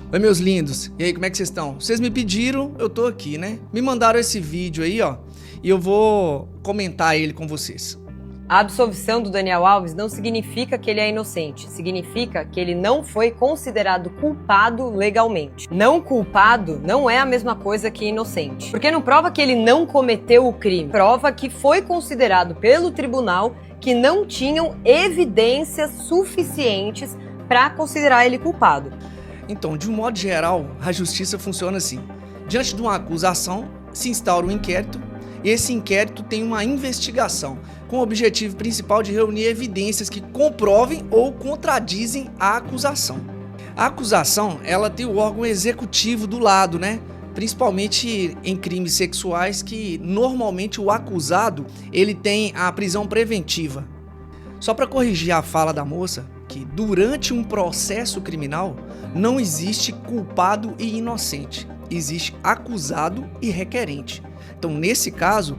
Oi, meus lindos. E aí, como é que vocês estão? Vocês me pediram, eu tô aqui, né? Me mandaram esse vídeo aí, ó, e eu vou comentar ele com vocês. A absolvição do Daniel Alves não significa que ele é inocente, significa que ele não foi considerado culpado legalmente. Não culpado não é a mesma coisa que inocente, porque não prova que ele não cometeu o crime, prova que foi considerado pelo tribunal que não tinham evidências suficientes para considerar ele culpado. Então, de um modo geral, a justiça funciona assim. Diante de uma acusação, se instaura um inquérito, e esse inquérito tem uma investigação, com o objetivo principal de reunir evidências que comprovem ou contradizem a acusação. A acusação, ela tem o órgão executivo do lado, né? Principalmente em crimes sexuais, que normalmente o acusado, ele tem a prisão preventiva. Só para corrigir a fala da moça, que durante um processo criminal não existe culpado e inocente, existe acusado e requerente. Então, nesse caso,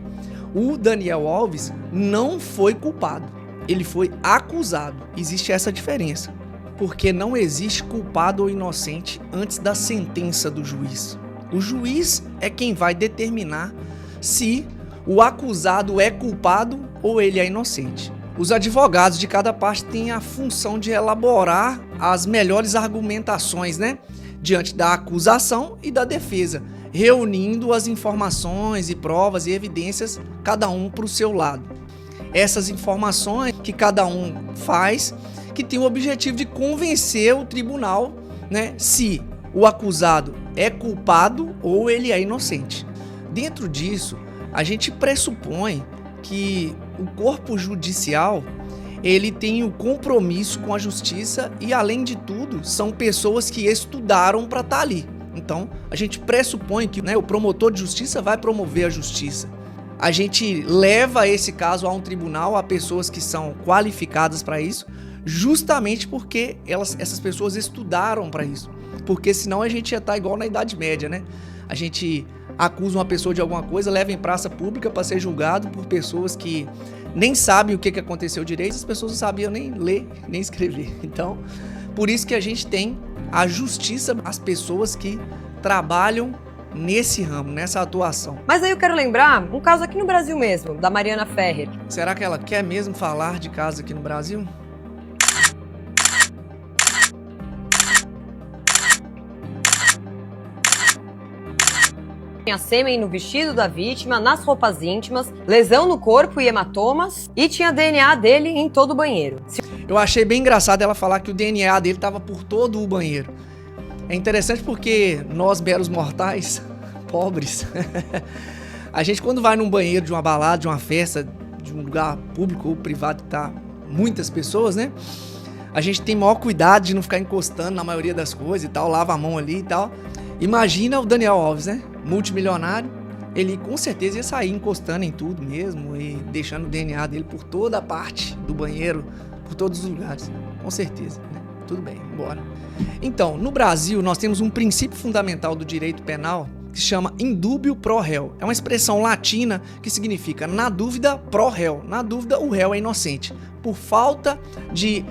o Daniel Alves não foi culpado, ele foi acusado. Existe essa diferença, porque não existe culpado ou inocente antes da sentença do juiz. O juiz é quem vai determinar se o acusado é culpado ou ele é inocente. Os advogados de cada parte têm a função de elaborar as melhores argumentações, né, diante da acusação e da defesa, reunindo as informações e provas e evidências, cada um para o seu lado. Essas informações que cada um faz, que tem o objetivo de convencer o tribunal, né, se o acusado é culpado ou ele é inocente. Dentro disso, a gente pressupõe que o corpo judicial, ele tem o compromisso com a justiça e, além de tudo, são pessoas que estudaram para estar ali. Então, a gente pressupõe que, né, o promotor de justiça vai promover a justiça. A gente leva esse caso a um tribunal, a pessoas que são qualificadas para isso, justamente porque essas pessoas estudaram para isso. Porque senão a gente ia estar igual na Idade Média, né? A gente acusa uma pessoa de alguma coisa, leva em praça pública para ser julgado por pessoas que nem sabem o que aconteceu direito, as pessoas não sabiam nem ler, nem escrever. Então, por isso que a gente tem a justiça, as pessoas que trabalham nesse ramo, nessa atuação. Mas aí eu quero lembrar um caso aqui no Brasil mesmo, da Mariana Ferrer. Será que ela quer mesmo falar de caso aqui no Brasil? Tinha sêmen no vestido da vítima, nas roupas íntimas, lesão no corpo e hematomas, e tinha DNA dele em todo o banheiro. Eu achei bem engraçado ela falar que o DNA dele estava por todo o banheiro. É interessante porque nós, meros mortais, pobres, a gente quando vai num banheiro de uma balada, de uma festa, de um lugar público ou privado que tá muitas pessoas, né? A gente tem maior cuidado de não ficar encostando na maioria das coisas e tal, lava a mão ali e tal. Imagina o Daniel Alves, né? Multimilionário, ele com certeza ia sair encostando em tudo mesmo e deixando o DNA dele por toda a parte do banheiro, por todos os lugares, com certeza, né? Tudo bem, bora. Então, no Brasil, nós temos um princípio fundamental do direito penal que se chama indúbio pro réu. É uma expressão latina que significa na dúvida pro réu. Na dúvida, o réu é inocente. Por falta de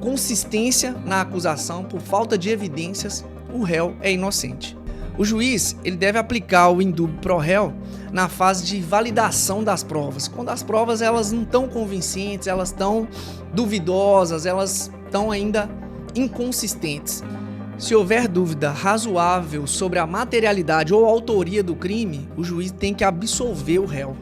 consistência na acusação, por falta de evidências, o réu é inocente. O juiz, ele deve aplicar o indúbio pro réu na fase de validação das provas. Quando as provas elas não estão convincentes, elas estão duvidosas, elas estão ainda inconsistentes. Se houver dúvida razoável sobre a materialidade ou autoria do crime, o juiz tem que absolver o réu.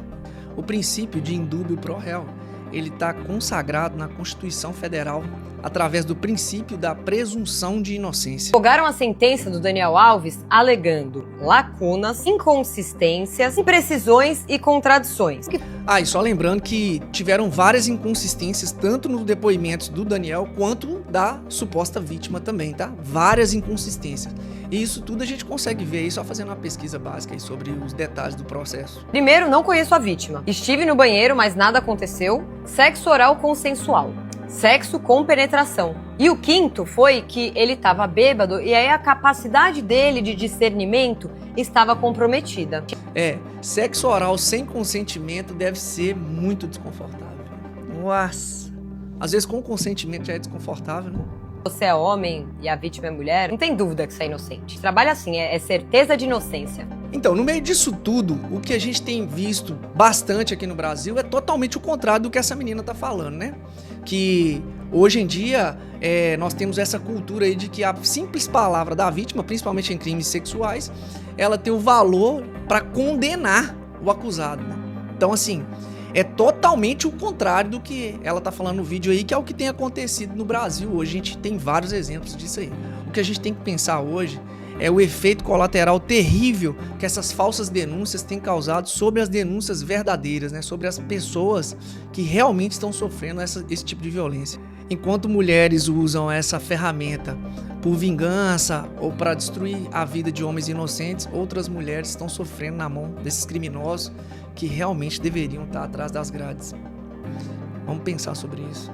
O princípio de indúbio pro réu, ele está consagrado na Constituição Federal através do princípio da presunção de inocência. Revogaram a sentença do Daniel Alves alegando lacunas, inconsistências, imprecisões e contradições. E só lembrando que tiveram várias inconsistências tanto nos depoimentos do Daniel quanto da suposta vítima também, tá? Várias inconsistências. E isso tudo a gente consegue ver aí só fazendo uma pesquisa básica aí sobre os detalhes do processo. Primeiro, não conheço a vítima. Estive no banheiro, mas nada aconteceu. Sexo oral consensual. Sexo com penetração. E o quinto foi que ele estava bêbado e aí a capacidade dele de discernimento estava comprometida. Sexo oral sem consentimento deve ser muito desconfortável. Nossa! Às vezes com consentimento já é desconfortável, né? Você é homem e a vítima é mulher, não tem dúvida que você é inocente. Trabalha assim, é certeza de inocência. Então, no meio disso tudo, o que a gente tem visto bastante aqui no Brasil é totalmente o contrário do que essa menina tá falando, né? Que hoje em dia nós temos essa cultura aí de que a simples palavra da vítima, principalmente em crimes sexuais, ela tem o valor para condenar o acusado, né? Então, assim, é totalmente o contrário do que ela tá falando no vídeo aí, que é o que tem acontecido no Brasil hoje. A gente tem vários exemplos disso aí. O que a gente tem que pensar hoje é o efeito colateral terrível que essas falsas denúncias têm causado sobre as denúncias verdadeiras, né? Sobre as pessoas que realmente estão sofrendo esse tipo de violência. Enquanto mulheres usam essa ferramenta por vingança ou para destruir a vida de homens inocentes, outras mulheres estão sofrendo na mão desses criminosos que realmente deveriam estar atrás das grades. Vamos pensar sobre isso.